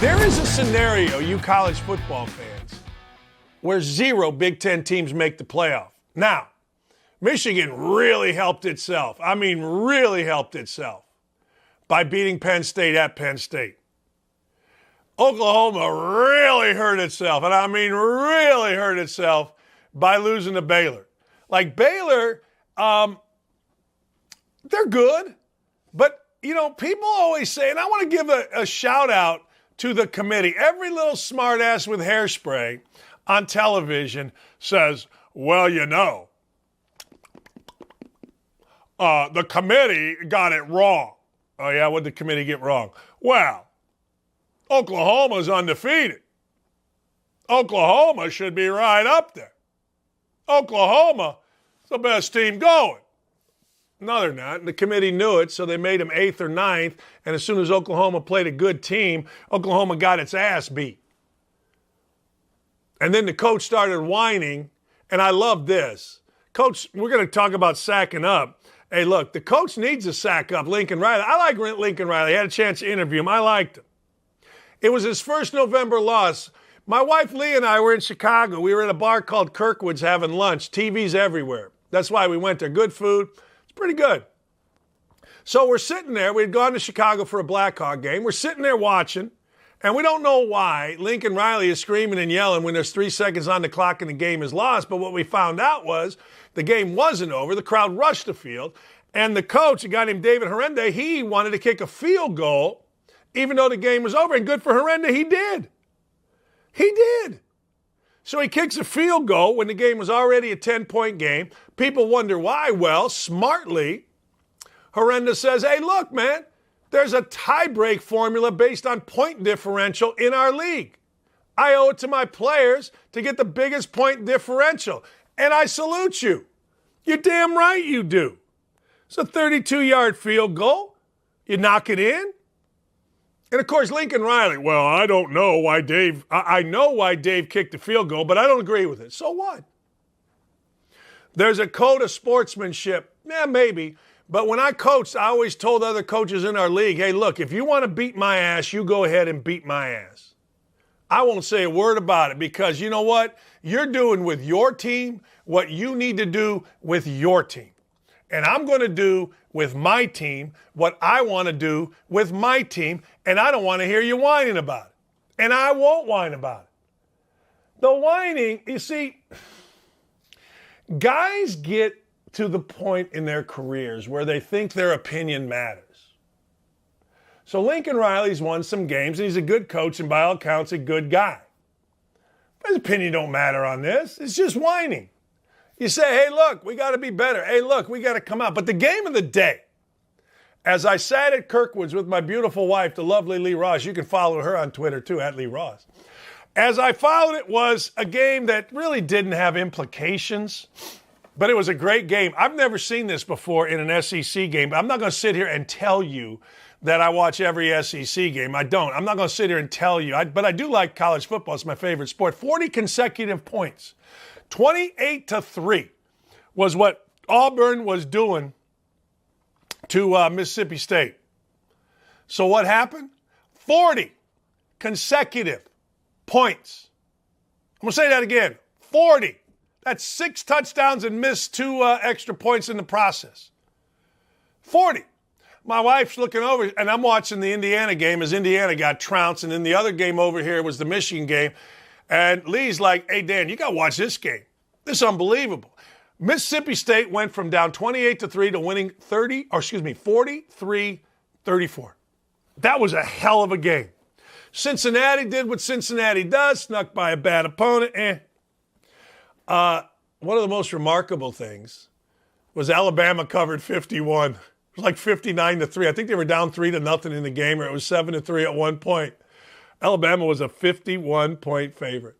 There is a scenario, you college football fans, where 0 Big Ten teams make the playoff. Now, Michigan really helped itself. I mean, really helped itself by beating Penn State at Penn State. Oklahoma really hurt itself, and I mean really hurt itself by losing to Baylor. Like Baylor, they're good, but, you know, people always say, and I want to give a shout out to the committee. Every little smartass with hairspray on television says, well, you know, the committee got it wrong. Oh, yeah, what did the committee get wrong? Well, Oklahoma's undefeated. Oklahoma should be right up there. Oklahoma is the best team going. No, they're not. The committee knew it, so they made them 8th or 9th, and as soon as Oklahoma played a good team, Oklahoma got its ass beat. And then the coach started whining, and I love this. Coach, we're going to talk about sacking up. Hey, look, the coach needs to sack up Lincoln Riley. I like Lincoln Riley. I had a chance to interview him. I liked him. It was his first November loss. My wife Lee and I were in Chicago. We were at a bar called Kirkwood's having lunch. TVs everywhere. That's why we went there. Good food. It's pretty good. So we're sitting there. We'd gone to Chicago for a Blackhawk game. We're sitting there watching, and we don't know why Lincoln Riley is screaming and yelling when there's 3 seconds on the clock and the game is lost. But what we found out was the game wasn't over. The crowd rushed the field, and the coach, a guy named David Herende, he wanted to kick a field goal even though the game was over. And good for Herende, he did. He did. So he kicks a field goal when the game was already a 10-point game. People wonder why. Well, smartly, Herende says, hey, look, man, there's a tie-break formula based on point differential in our league. I owe it to my players to get the biggest point differential. And I salute you. You're damn right you do. It's a 32-yard field goal. You knock it in. And, of course, Lincoln Riley, well, I don't know why Dave, I know why Dave kicked the field goal, but I don't agree with it. So what? There's a code of sportsmanship. Yeah, maybe. But when I coached, I always told other coaches in our league, hey, look, if you want to beat my ass, you go ahead and beat my ass. I won't say a word about it because you know what? You're doing with your team what you need to do with your team. And I'm going to do with my team what I want to do with my team, and I don't want to hear you whining about it. And I won't whine about it. The whining, you see, guys get to the point in their careers where they think their opinion matters. So Lincoln Riley's won some games, and he's a good coach, and by all accounts, a good guy. But his opinion don't matter on this. It's just whining. You say, hey, look, we got to be better. Hey, look, we got to come out. But the game of the day, as I sat at Kirkwood's with my beautiful wife, the lovely Lee Ross, you can follow her on Twitter too, at Lee Ross. As I followed it was a game that really didn't have implications, but it was a great game. I've never seen this before in an SEC game, but I'm not going to sit here and tell you that I watch every SEC game. I don't. I'm not going to sit here and tell you. But I do like college football. It's my favorite sport. 40 consecutive points. 28-3 was what Auburn was doing to Mississippi State. So what happened? 40 consecutive points. I'm going to say that again. 40. That's 6 touchdowns and missed 2 extra points in the process. 40. My wife's looking over, and I'm watching the Indiana game as Indiana got trounced, and then the other game over here was the Michigan game. And Lee's like, hey, Dan, you got to watch this game. This is unbelievable. Mississippi State went from down 28-3 to winning 43-34. That was a hell of a game. Cincinnati did what Cincinnati does, snuck by a bad opponent. One of the most remarkable things was Alabama covered 51. It was like 59-3. I think they were down 3-0 in the game, or it was 7-3 at one point. Alabama was a 51-point favorite.